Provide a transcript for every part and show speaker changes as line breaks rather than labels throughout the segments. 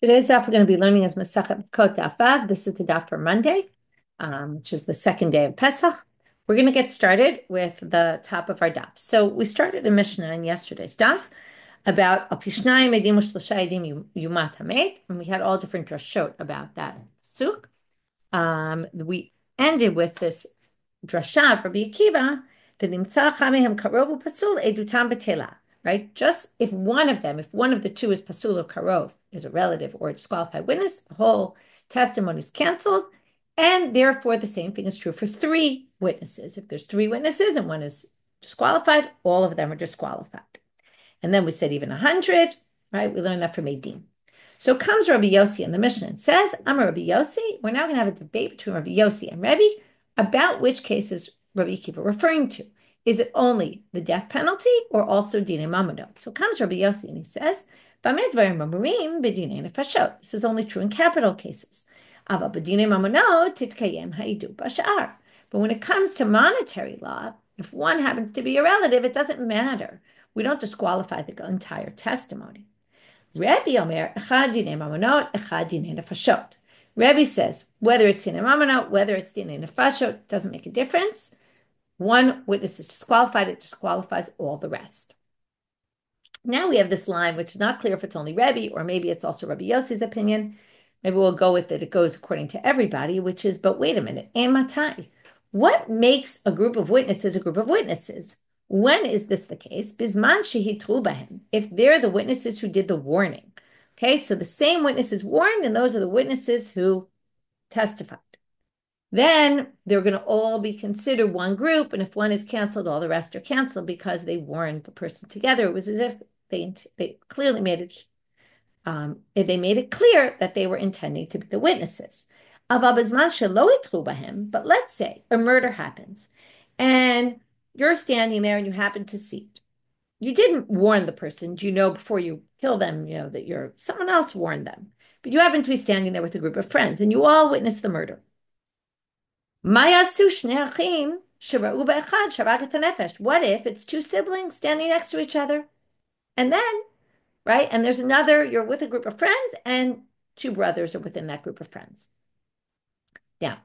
Today's daf we're going to be learning is Masachet Makkot Daf Vav. This is the daf for Monday, which is the second day of Pesach. We're going to get started with the top of our daf. So we started a Mishnah in yesterday's daf about Al Pishnayim Edim U'Shlosha Edim Yumat Hamet, and we had all different drashot about that suk. We ended with this drasha for Rabbi Akiva that Nimtzah Chamehem Karov Pasul Edutam Betela. Right? Just if one of the two is pasul or karov, is a relative or a disqualified witness, the whole testimony is canceled. And therefore, the same thing is true for three witnesses. If there's three witnesses and one is disqualified, all of them are disqualified. And then we said even 100, right? We learned that from Edim. So comes Rabbi Yossi in the Mishnah and says, I'm a Rabbi Yossi. We're now going to have a debate between Rabbi Yossi and Rabbi about which case is Rabbi Akiva referring to. Is it only the death penalty or also Dinei Mamonot? So comes Rabbi Yossi and he says, this is only true in capital cases. But when it comes to monetary law, if one happens to be a relative, it doesn't matter. We don't disqualify the entire testimony. Rabbi Omer, echad dinei mamonot, echad dinei nefashot. Rabbi says, whether it's dinei mamonot, whether it's dinei nefashot, doesn't make a difference. One witness is disqualified, it disqualifies all the rest. Now we have this line, which is not clear if it's only Rabbi, or maybe it's also Rabbi Yossi's opinion. Maybe we'll go with it. It goes according to everybody, which is, but wait a minute, ematai. What makes a group of witnesses a group of witnesses? When is this the case? Bisman shehitru bahem. If they're the witnesses who did the warning. Okay, so the same witnesses warned, and those are the witnesses who testified. Then they're going to all be considered one group, and if one is canceled, all the rest are canceled because they warned the person together. It was as if they clearly made it. They made it clear that they were intending to be the witnesses. But let's say a murder happens, and you're standing there and you happen to see it. You didn't warn the person. You know before you kill them, you know that someone else warned them. But you happen to be standing there with a group of friends, and you all witness the murder. What if it's two siblings standing next to each other? And then, right, and there's another, you're with a group of friends, and two brothers are within that group of friends. Now,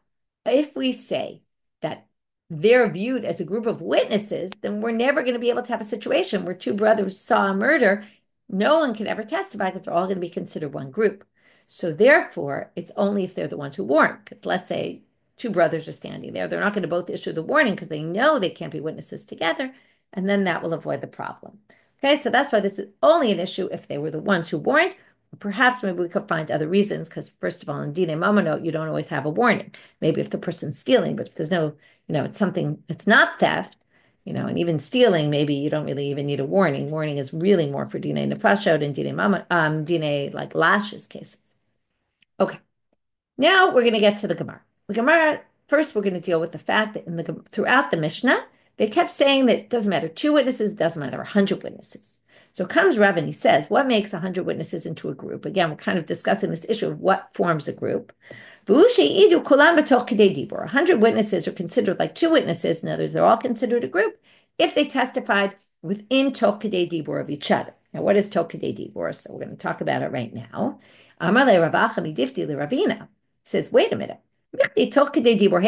if we say that they're viewed as a group of witnesses, then we're never going to be able to have a situation where two brothers saw a murder. No one can ever testify because they're all going to be considered one group. So therefore, it's only if they're the ones who warned. Because let's say two brothers are standing there. They're not going to both issue the warning because they know they can't be witnesses together. And then that will avoid the problem. Okay, so that's why this is only an issue if they were the ones who warned. Perhaps maybe we could find other reasons because first of all, in Dinei Mamonot, you don't always have a warning. Maybe if the person's stealing, but if there's no, it's something that's not theft, and even stealing, maybe you don't really even need a warning. Warning is really more for Dinei Nefashot and Dinei like lashes cases. Okay, now we're going to get to the Gemara. The Gemara, first we're going to deal with the fact that throughout the Mishnah, they kept saying that it doesn't matter 2 witnesses, it doesn't matter 100 witnesses. So comes Rav and he says, what makes 100 witnesses into a group? Again, we're kind of discussing this issue of what forms a group. 100 witnesses are considered like 2 witnesses. In others, they're all considered a group if they testified within Toch Kedei Dibur of each other. Now, what is Toch Kedei Dibur? So we're going to talk about it right now. Amar le Ravacha midifti le Ravina. Says, wait a minute. What is Toch Kedei Dibur?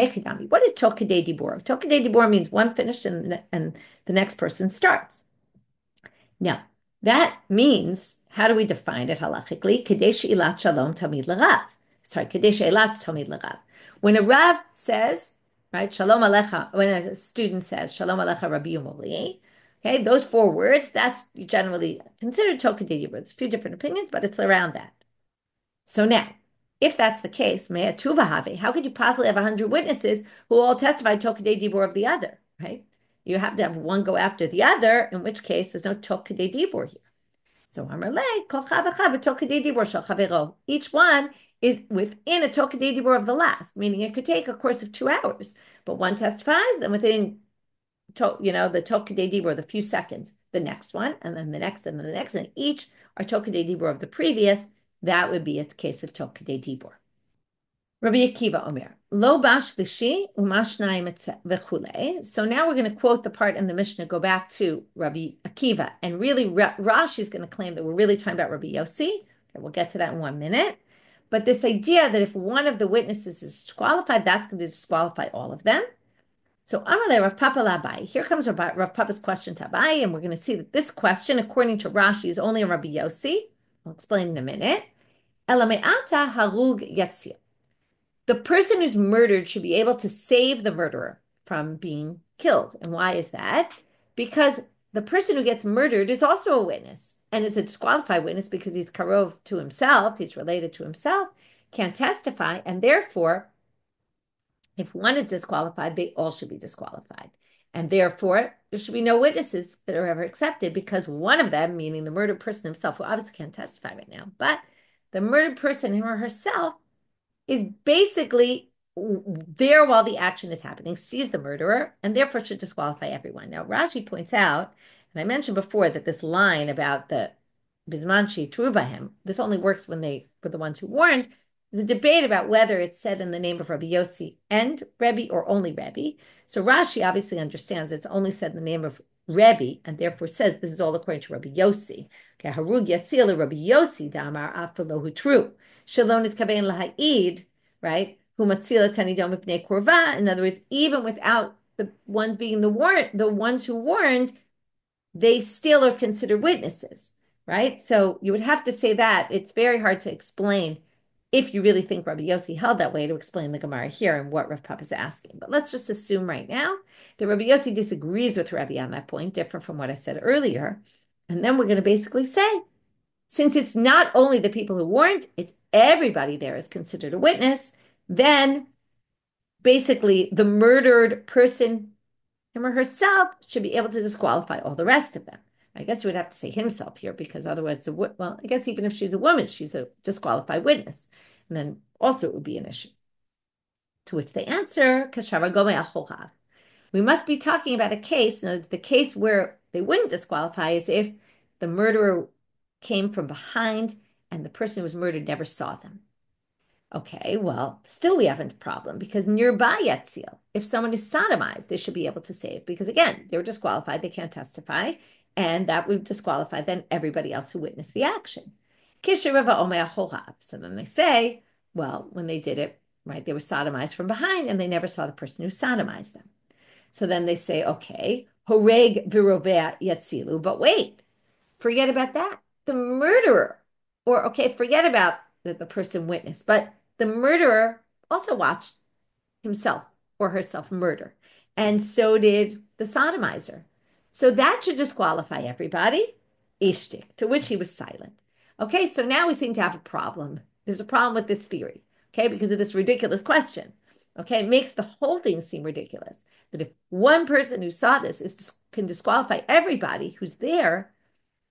Toch Kedei Dibur means one finished and the next person starts. Now, that means, how do we define it halachically? Kadesh ilat shalom tamid l'rav. Sorry, kadesh ilat tamid l'rav. When a rav says, right, shalom alecha, when a student says, shalom alecha Rabbi Umoli, okay, those 4 words, that's generally considered Toch Kedei Dibur. There's a few different opinions, but it's around that. So now, if that's the case, mea tuva have, how could you possibly have 100 witnesses who all testified Toch Kedei Dibur of the other, right? You have to have one go after the other, in which case there's no Toch Kedei Dibur here. So each one is within a Toch Kedei Dibur of the last, meaning it could take a course of 2 hours, but one testifies, then within the Toch Kedei Dibur, the few seconds, the next one, and then the next, and then the next, and each are Toch Kedei Dibur of the previous. That would be a case of Toch Kedei Dibur. Rabbi Akiva Omer, Lo bash lishi umashnayim v'chulei. So now we're going to quote the part in the Mishnah, go back to Rabbi Akiva, and really Rashi is going to claim that we're really talking about Rabbi Yossi. Okay, we'll get to that in 1 minute. But this idea that if one of the witnesses is disqualified, that's going to disqualify all of them. So Amalei Rav Papa Labai. Here comes Rav Papa's question to Abai, and we're going to see that this question, according to Rashi, is only a Rabbi Yossi. I'll explain in a minute. Elameata harug yatzil. The person who's murdered should be able to save the murderer from being killed. And why is that? Because the person who gets murdered is also a witness and is a disqualified witness because he's karov to himself, he's related to himself, can't testify, and therefore, if one is disqualified, they all should be disqualified. And therefore, there should be no witnesses that are ever accepted because one of them, meaning the murdered person himself, who obviously can't testify right now, but the murdered person, him or herself, is basically there while the action is happening, sees the murderer, and therefore should disqualify everyone. Now, Rashi points out, and I mentioned before that this line about the Bismanchi Trubahim, this only works when they were the ones who warned. There's a debate about whether it's said in the name of Rabbi Yossi and Rebbe or only Rebbe. So Rashi obviously understands it's only said in the name of Rebbe, and therefore says this is all according to Rabbi Yossi. Okay, Harug Yatzil Rabbi Yossi Damar Afalohu True. Shalom is kavein laha'id, right? Hu matzila tanidom mipnei korva. In other words, even without the ones being the ones who warned, they still are considered witnesses, right? So you would have to say that. It's very hard to explain if you really think Rabbi Yossi held that way to explain the Gemara here and what Rav Papa is asking. But let's just assume right now that Rabbi Yossi disagrees with Rabbi on that point, different from what I said earlier. And then we're going to basically say, since it's not only the people who warned, it's everybody there is considered a witness, then basically the murdered person, him or herself, should be able to disqualify all the rest of them. I guess you would have to say himself here because otherwise, I guess even if she's a woman, she's a disqualified witness. And then also it would be an issue. To which they answer, Kashara Gomei Achohav. We must be talking about a case. Now, the case where they wouldn't disqualify is if the murderer came from behind and the person who was murdered never saw them. Okay, well, still we have a problem because nearby Yatzil, if someone is sodomized, they should be able to save because again, they were disqualified, they can't testify, and that would disqualify then everybody else who witnessed the action. So then they say, well, when they did it, right, they were sodomized from behind and they never saw the person who sodomized them. So then they say, okay, horeg virovea yatzilu, but wait, forget about that. The murderer, or okay, forget about the person witnessed, but the murderer also watched himself or herself murder. And so did the sodomizer. So that should disqualify everybody. Ishtik, to which he was silent. Okay, so now we seem to have a problem. There's a problem with this theory, okay, because of this ridiculous question. Okay, it makes the whole thing seem ridiculous. That if one person who saw this can disqualify everybody who's there,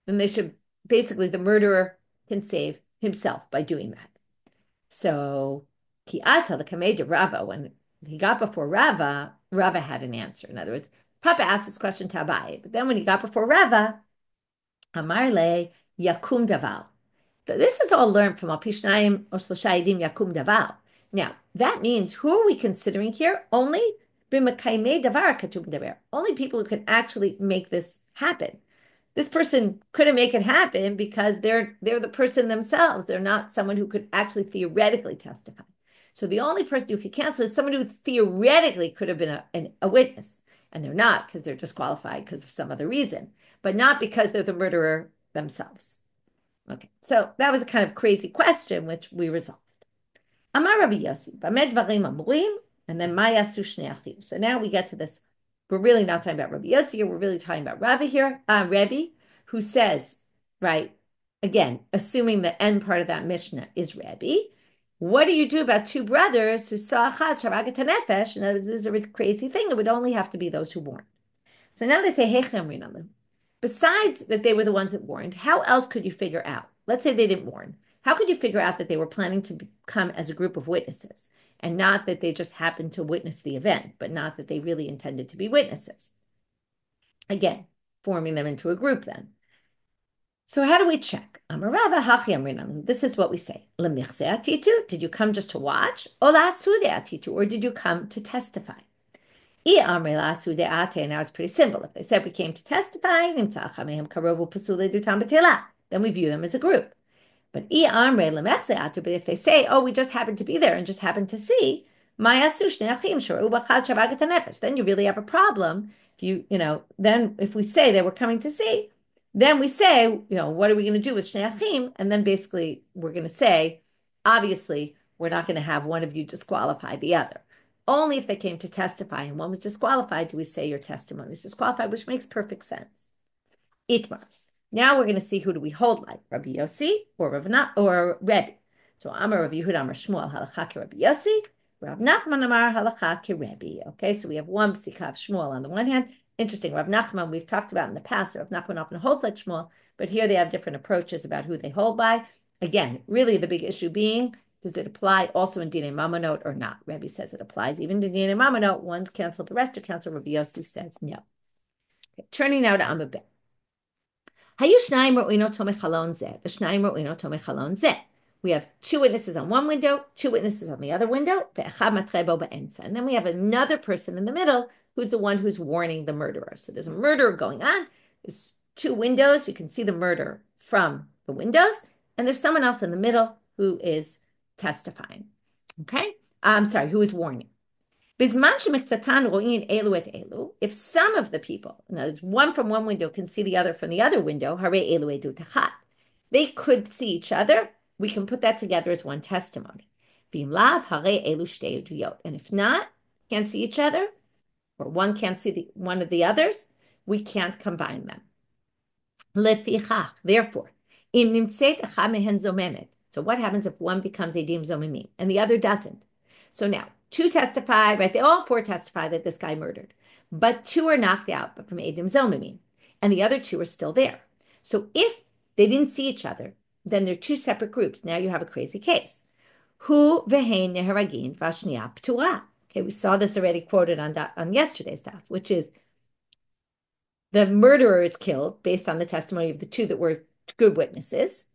then they should basically the murderer can save himself by doing that. So Ki'ata the Kamei Rava, when he got before Rava, Rava had an answer. In other words, Papa asked this question to Abai, but then when he got before Rava, Amarle Yakum Daval. This is all learned from Al Pishnayim or Shloshaydim Yakum Daval. Now, that means who are we considering here? Only B'Makaimei Davar Katum Davar. Only people who can actually make this happen. This person couldn't make it happen because they're the person themselves. They're not someone who could actually theoretically testify. So the only person who could cancel is someone who theoretically could have been a witness. And they're not because they're disqualified because of some other reason, but not because they're the murderer themselves. Okay, so that was a kind of crazy question, which we resolved. Amar Rabbi Yossi, Bamed Dvarim Amurim, and then Maya Shnei Achim. So now we get to this. We're really not talking about Rabbi Yossi here. We're really talking about Rava here, Rebbe, who says, right, again, assuming the end part of that Mishnah is Rebbe, what do you do about two brothers who saw Achad Sharagat HaNefesh? And this is a crazy thing. It would only have to be those who warned. So now they say, Hechem Rinalim. Besides that they were the ones that warned, how else could you figure out? Let's say they didn't warn. How could you figure out that they were planning to come as a group of witnesses and not that they just happened to witness the event, but not that they really intended to be witnesses? Again, forming them into a group then. So how do we check? This is what we say. Did you come just to watch? Or did you come to testify? Now it's pretty simple. If they said we came to testify, then we view them as a group. But if they say, oh, we just happened to be there and just happened to see, then you really have a problem. Then if we say they were coming to see, then we say, what are we going to do with Shnei Achim? And then basically we're going to say, obviously, we're not going to have one of you disqualify the other. Only if they came to testify and one was disqualified do we say your testimony is disqualified, which makes perfect sense. Itmar. Now we're going to see who do we hold like, Rabbi Yossi or Rebbe. So Amar Rabbi Yehuda Amar Shmuel halacha Rabbi Yossi, Rav Nachman Amar halacha Rebbe. Okay, so we have one psika of Shmuel on the one hand. Interesting, Rav Nachman we've talked about in the past. Rav Nachman often holds like Shmuel, but here they have different approaches about who they hold by. Again, really the big issue being, does it apply also in Dinei Mamonot or not? Rebbe says it applies even to Dinei Mamonot. One's canceled, the rest are canceled. Rabbi Yossi says no. Okay, turning now to Amabeh. We have two witnesses on one window, two witnesses on the other window, and then we have another person in the middle who's the one who's warning the murderer. So there's a murder going on. There's two windows. You can see the murder from the windows, and there's someone else in the middle who is testifying. Okay? I'm sorry, who is warning. If some of the people, one from one window can see the other from the other window, they could see each other, we can put that together as one testimony. And if not, can't see each other, or one can't see one of the others, we can't combine them. Therefore, so what happens if one becomes edim zomimim and the other doesn't? So now, two testify, right? They all four testify that this guy murdered, but two are knocked out from edim zomimim, and the other two are still there. So if they didn't see each other, then they're two separate groups. Now you have a crazy case. Hu vehein neharagin vashniya p'tura. Okay, we saw this already quoted on yesterday's daf, which is the murderer is killed based on the testimony of the two that were good witnesses.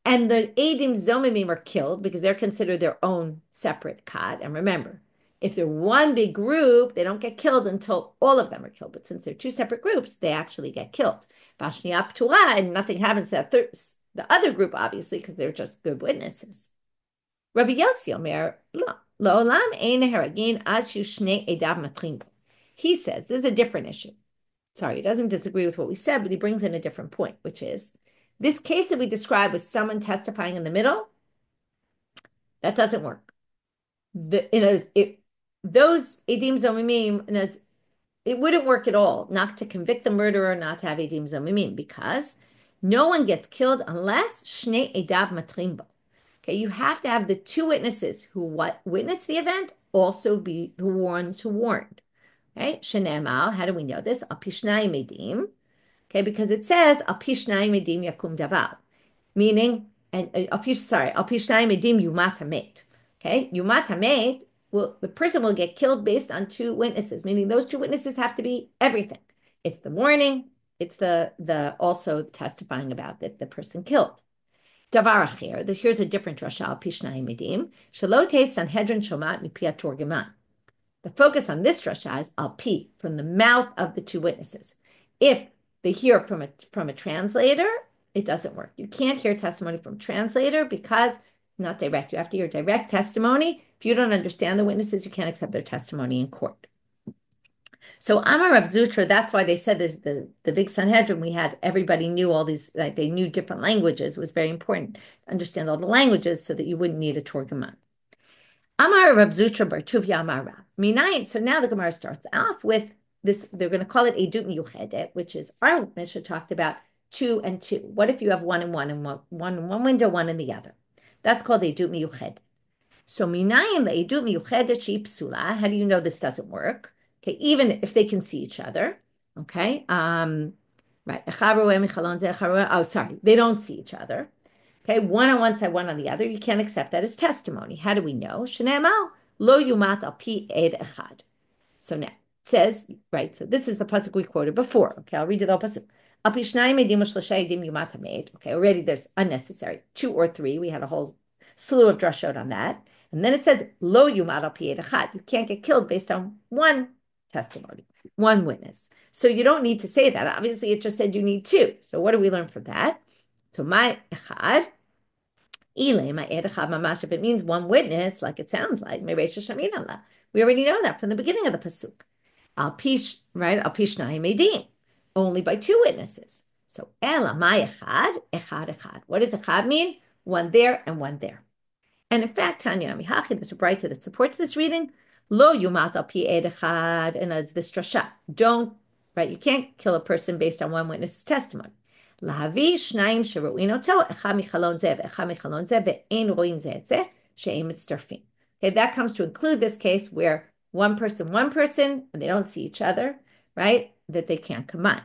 And the Eidim Zomimim are killed because they're considered their own separate kad. And remember, if they're one big group, they don't get killed until all of them are killed. But since they're two separate groups, they actually get killed. Bashniya P'tura, and nothing happens to the other group, obviously, because they're just good witnesses. Rabbi Yossi Omer, Lo'olam ein haragin ad shu shnei edav matrin. He says, this is a different issue. Sorry, he doesn't disagree with what we said, but he brings in a different point, which is, this case that we described with someone testifying in the middle, that doesn't work. Those edim zomimim, it wouldn't work at all, not to convict the murderer, not to have edim zomimim, because no one gets killed unless shnei edav matrimbo. Okay, you have to have the two witnesses who witnessed the event also be the ones who warned. Okay, shenemal, how do we know this? Al pishnayim edim. Okay, because it says al pishnayim edim yakum davar, meaning al pishnayim edim yumat hamet. Okay, yumat hamet, the person will get killed based on two witnesses, meaning those two witnesses have to be everything. It's the warning, it's the also testifying about that the person killed. Davar acher, here's a different drasha al pishnayim edim shalote Sanhedrin shomat mipi hatorgeman. The focus on this drasha is al pi, from the mouth of the two witnesses. If they hear from a translator, it doesn't work. You can't hear testimony from translator because not direct. You have to hear direct testimony. If you don't understand the witnesses, you can't accept their testimony in court. So Amar Rav Zutra, that's why they said there's the big Sanhedrin we had, everybody knew all these, like they knew different languages. It was very important to understand all the languages so that you wouldn't need a Torgaman. Amar Rav Zutra bar Tuvia Amar Rav. Minayin. So now the Gemara starts off with this, they're going to call it Edut Miyuchedet, which is our Mishnah talked about 2 and 2. What if you have one in one window, one in the other? That's called Edut Miyuchedet. So Minayin the Edut Miyuchedet she psula. How do you know this doesn't work? Okay, even if they can see each other. Okay, right. Oh, sorry, they don't see each other. Okay, one on one side, one on the other. You can't accept that as testimony. How do we know? Shne'emal lo yumat al pi ed echad. So now it says, right, so this is the pasuk we quoted before. Okay, I'll read it all pasuk. Al pi shnayim edim u'shloshei edim yumat hamed. Okay, already there's unnecessary 2 or 3. We had a whole slew of drashot on that. And then it says lo yumat al pi ed echad. You can't get killed based on one testimony, one witness. So you don't need to say that. Obviously, it just said you need 2. So what do we learn from that? So my echad, If it means one witness, like it sounds like, we already know that from the beginning of the pasuk. Al pish, right? Al pish edim, only by two witnesses. So ela ma echad. What does echad mean? One there and one there. And in fact, Tanya Mihachi, there's a brighter that supports this reading. Lo yumat al pi ed echad, and it's this drasha. Don't, right? You can't kill a person based on one witness's testimony. Lahavi shnayim sheru'in oto echad michalon zeh ve'echad michalon zeh ve'ein ro'in zeh et zeh she'ein mitzterfin. Okay, that comes to include this case where one person, and they don't see each other, right? That they can't combine.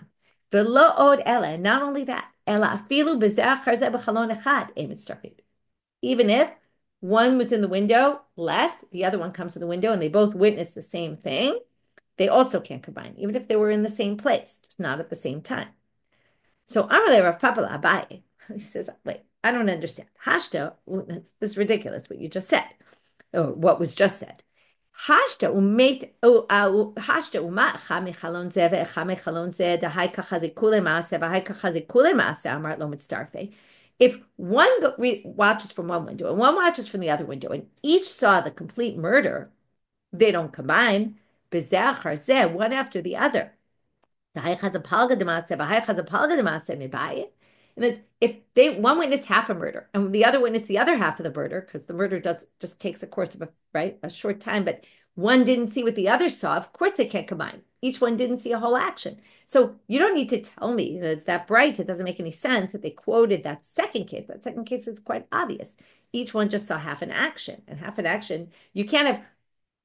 V'lo od ela, not only that, ela afilu b'zeh achar zeh b'chalon echad ein mitzterfin. Even if one was in the window left, the other one comes to the window, and they both witness the same thing, they also can't combine, even if they were in the same place, just not at the same time. So Amalei Rav Papa Abaye, he says, wait, I don't understand. Hashta, this is ridiculous what you just said, or what was just said. Hashta umat chamichalon zeh ve'chamichalon zeh dahai kachazikule maaseh v'hai kachazikule maaseh amar lo mitzdarfei. If one watches from one window and one watches from the other window, and each saw the complete murder, they don't combine. One after the other. And if one witnessed half a murder and the other witnessed the other half of the murder, because the murder just takes a course of a short time, but one didn't see what the other saw, of course they can't combine. Each one didn't see a whole action. So you don't need to tell me that it's that bright. It doesn't make any sense that they quoted that second case. That second case is quite obvious. Each one just saw half an action, and half an action, you can't have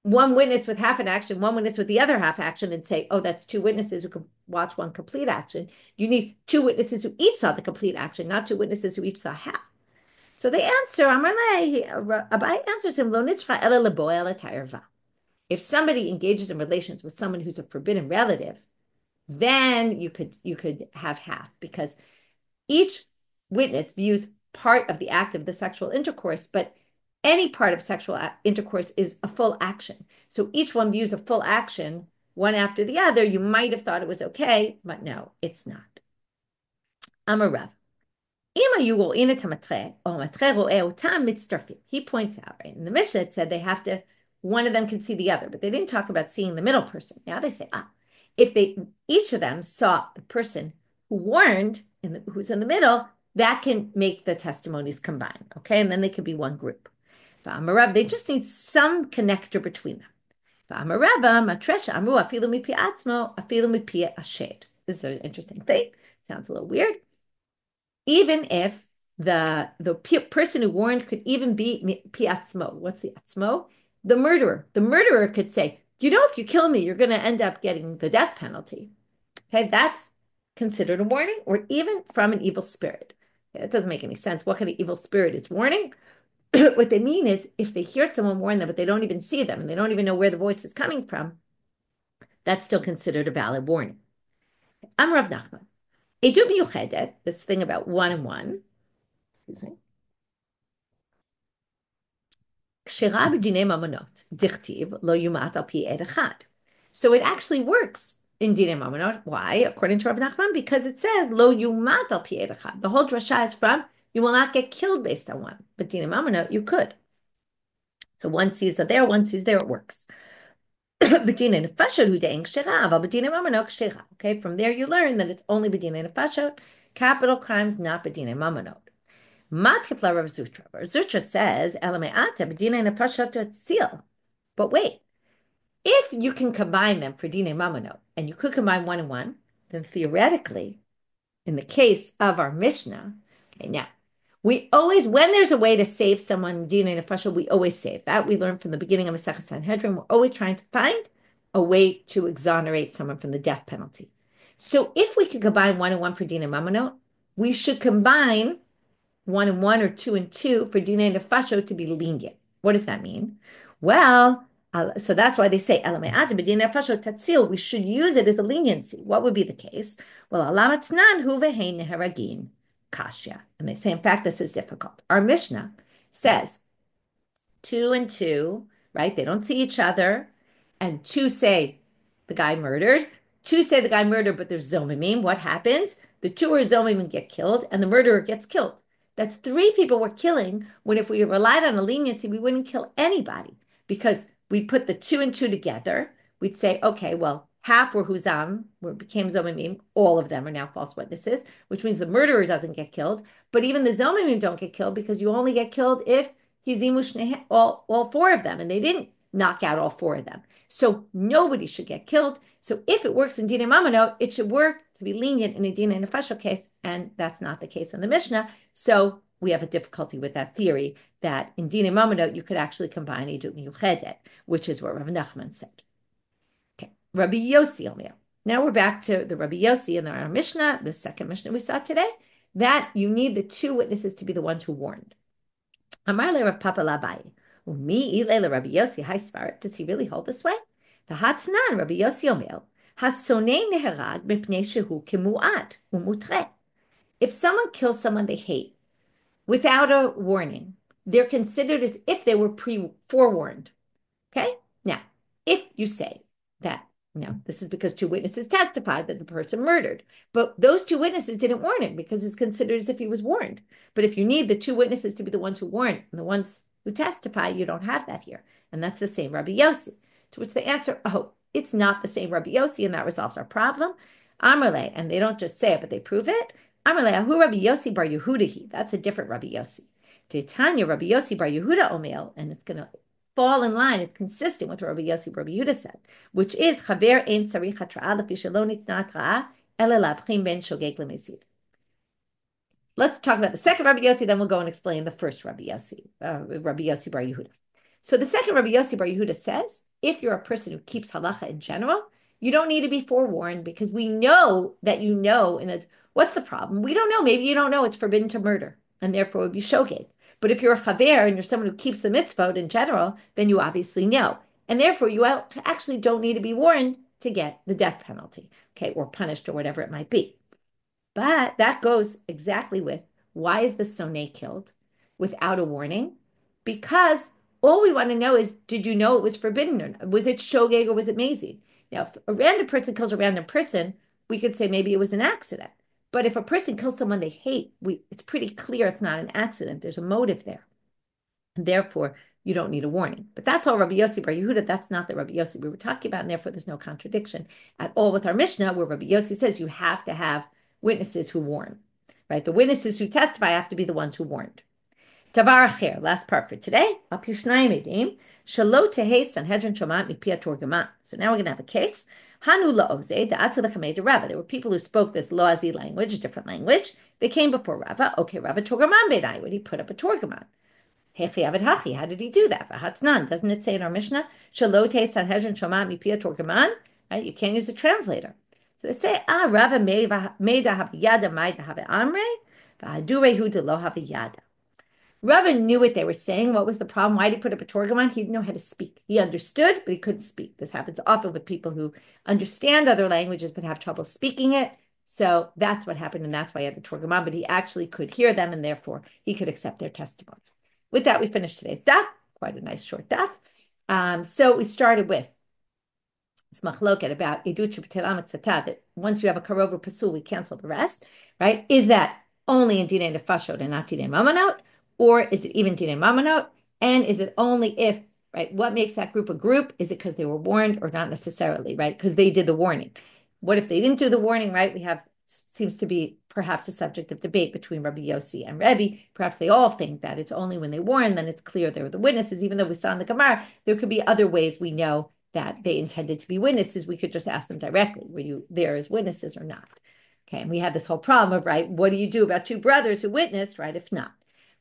one witness with half an action, one witness with the other half action, and say, oh, that's two witnesses who could watch one complete action. You need two witnesses who each saw the complete action, not two witnesses who each saw half. So the answer, Abai answers him, Lo nitzcha ela lebo ela ta'erva. If somebody engages in relations with someone who's a forbidden relative, then you could have half, because each witness views part of the act of the sexual intercourse, but any part of sexual intercourse is a full action. So each one views a full action, one after the other. You might have thought it was okay, but no, it's not. Amar Rav. He points out, right? In the Mishnah, it said they have to, one of them can see the other, but they didn't talk about seeing the middle person. Now they say, if each of them saw the person who warned, who's in the middle, that can make the testimonies combine, okay? And then they can be one group. They just need some connector between them. This is an interesting thing. Sounds a little weird. Even if the person who warned could even be piatzmo. What's the atzmo? The murderer. The murderer could say, if you kill me, you're going to end up getting the death penalty. Okay, that's considered a warning, or even from an evil spirit. Okay, that doesn't make any sense. What kind of evil spirit is warning? What they mean is, if they hear someone warn them, but they don't even see them, and they don't even know where the voice is coming from, that's still considered a valid warning. I'm Rav Nachman. Edu miyuchedet, this thing about one and one. Excuse me. Kshera b'dinei mamonot, dichtiv lo yumat al pi ed echad. So it actually works in dinei mamonot. Why? According to Rav Nachman, because it says lo yumat al pi ed echad. The whole drasha is from, you will not get killed based on one. But dinei mamonot, you could. So one sees there, one sees there, it works. Okay, from there you learn that it's only b'dinei nefashot, capital crimes, not b'dinei mamonot. Matkifla Rav Zutra. Zutra says, but wait, if you can combine them for dinei mamonot, and you could combine one and one, then theoretically, in the case of our Mishnah, okay, now, we always, when there's a way to save someone, dinei nefashot, we always save. That we learned from the beginning of Masechet Sanhedrin. We're always trying to find a way to exonerate someone from the death penalty. So if we could combine one and one for dinei mamonot, we should combine one and one or two and two for dinei nefashot to be lenient. What does that mean? Well, so that's why they say we should use it as a leniency. What would be the case? Well, alamatnan hu vehein neharagin kashya. And they say, in fact, this is difficult. Our Mishnah says two and two, right? They don't see each other. And two say the guy murdered. Two say the guy murdered, but there's zomimim. What happens? The two are zomimim and get killed, and the murderer gets killed. That's three people we're killing, when if we relied on a leniency, we wouldn't kill anybody because we put the two and two together. We'd say, okay, well, half were Huzam, where it became Zomimim. All of them are now false witnesses, which means the murderer doesn't get killed. But even the Zomimim don't get killed because you only get killed if Hizimu all four of them, and they didn't knock out all four of them. So nobody should get killed. So if it works in Dina Mamonot, it should work to be lenient in a Dina Nefashel case, and that's not the case in the Mishnah. So we have a difficulty with that theory that in Dina Mamonot you could actually combine Idut Miyuchedet, which is what Rav Nachman said. Okay, Rabbi Yossi Omer. Now we're back to the Rabbi Yossi in our Mishnah, the second Mishnah we saw today, that you need the two witnesses to be the ones who warned. Amar le Rav Papa Labai. Mi ile Rabbi Yossi Haisvar. Does he really hold this way? The Hatnan Rabbi Yossi Omer. Hasonei neherag mipnei shehu kemuad umutre. If someone kills someone they hate without a warning, they're considered as if they were forewarned. Okay? Now, if you say that, this is because two witnesses testified that the person murdered, but those two witnesses didn't warn him because it's considered as if he was warned. But if you need the two witnesses to be the ones who warn and the ones who testify, you don't have that here. And that's the same Rabbi Yossi. To which they answer, it's not the same Rabbi Yossi, and that resolves our problem. Amarle, and they don't just say it, but they prove it. Amarle, ahu Rabbi Yossi bar Yehudahi. That's a different Rabbi Yossi. Tanya Rabbi Yossi bar Yehuda Omel, and it's going to fall in line. It's consistent with what Rabbi Yossi Rabbi Yehuda said, which is Chaver ein sarich hatra'a lefi shelo nitna hatra'a ela lavchim ben shogeg lemezid. Let's talk about the second Rabbi Yossi, then we'll go and explain the first Rabbi Yossi, Rabbi Yossi bar Yehuda. So the second Rabbi Yossi bar Yehuda says, if you're a person who keeps halacha in general, you don't need to be forewarned because we know that you know, and it's, what's the problem? We don't know. Maybe you don't know it's forbidden to murder, and therefore it would be shogeg. But if you're a chaver and you're someone who keeps the mitzvot in general, then you obviously know. And therefore you actually don't need to be warned to get the death penalty, okay, or punished or whatever it might be. But that goes exactly with, why is the sonay killed without a warning? Because all we want to know is, did you know it was forbidden or not? Was it shogeg or was it mazid? Now, if a random person kills a random person, we could say maybe it was an accident. But if a person kills someone they hate, it's pretty clear it's not an accident. There's a motive there. And therefore, you don't need a warning. But that's all Rabbi Yossi bar Yehuda. That's not the Rabbi Yossi we were talking about, and therefore there's no contradiction at all with our Mishnah, where Rabbi Yossi says you have to have witnesses who warn, right? The witnesses who testify have to be the ones who warned. Tavar acher, last part for today. So now we're going to have a case. Hanu la'ovze da'ata l'chamei Rava. There were people who spoke this loazi language, a different language. They came before Rava. Okay, Rava torgaman b'nai. Would he put up a torgaman? Hechi avid hachi. How did he do that? V'hatnan. Doesn't it say in our Mishnah? Shalote sanhedrin shomat mipia torgaman. Right? You can't use a translator. So they say, Rava meida haviyada maida have amre, v'hadurehu de lo haviyada. Rava knew what they were saying. What was the problem? Why did he put up a torgamon? He didn't know how to speak. He understood, but he couldn't speak. This happens often with people who understand other languages but have trouble speaking it. So that's what happened, and that's why he had the torgamon. But he actually could hear them, and therefore he could accept their testimony. With that, we finished today's daf. Quite a nice short daf. So we started with it's machloket about idut sheb'telam etzata, that once you have a karover pasul, we cancel the rest, right? Is that only in dinei nefashot and not dinei mamonot? Or is it even dinei mamonot? And is it only if, right, what makes that group a group? Is it because they were warned or not necessarily, right? Because they did the warning. What if they didn't do the warning, right? We have, seems to be perhaps a subject of debate between Rabbi Yossi and Rebbe. Perhaps they all think that it's only when they warn, then it's clear they were the witnesses, even though we saw in the Gemara, there could be other ways we know that they intended to be witnesses. We could just ask them directly, were you there as witnesses or not? Okay, and we had this whole problem of, right, what do you do about two brothers who witnessed, right, if not?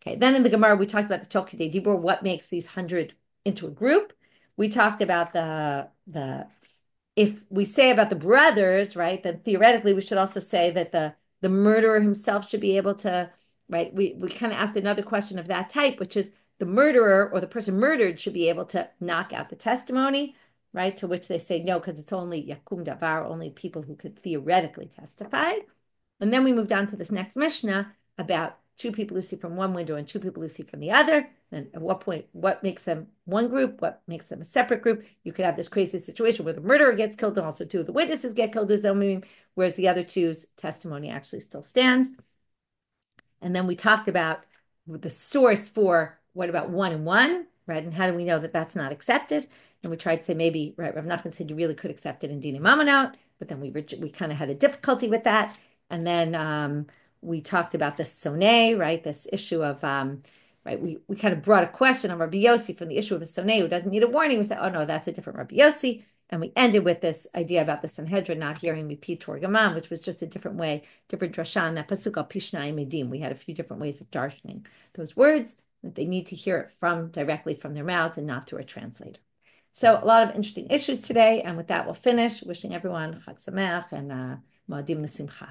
Okay, then in the Gemara, we talked about the Tolkidei Dibur, what makes these 100 into a group. We talked about the if we say about the brothers, right, then theoretically we should also say that the murderer himself should be able to, right, we kind of asked another question of that type, which is the murderer or the person murdered should be able to knock out the testimony, right, to which they say no, because it's only yakum davar, only people who could theoretically testify. And then we moved on to this next Mishnah about two people who see from one window and two people who see from the other. And at what point, what makes them one group? What makes them a separate group? You could have this crazy situation where the murderer gets killed and also two of the witnesses get killed as Zomim, whereas the other two's testimony actually still stands. And then we talked about the source for what about one and one, right? And how do we know that that's not accepted? And we tried to say maybe, right, Rav Nachman said you really could accept it in Dina Mamonot, but then we kind of had a difficulty with that. And then we talked about the sonay, right? This issue of, right, we kind of brought a question on Rabbi Yossi from the issue of a sonay who doesn't need a warning. We said, oh no, that's a different Rabbi Yossi. And we ended with this idea about the Sanhedrin not hearing Mipi Torgamam, which was just a different way, different drasha on that pasuk al Pishnai Medim. We had a few different ways of darshaning those words, that they need to hear it from directly from their mouths and not through a translator. So a lot of interesting issues today. And with that, we'll finish. Wishing everyone Chag Sameach and Moadim L'Simcha.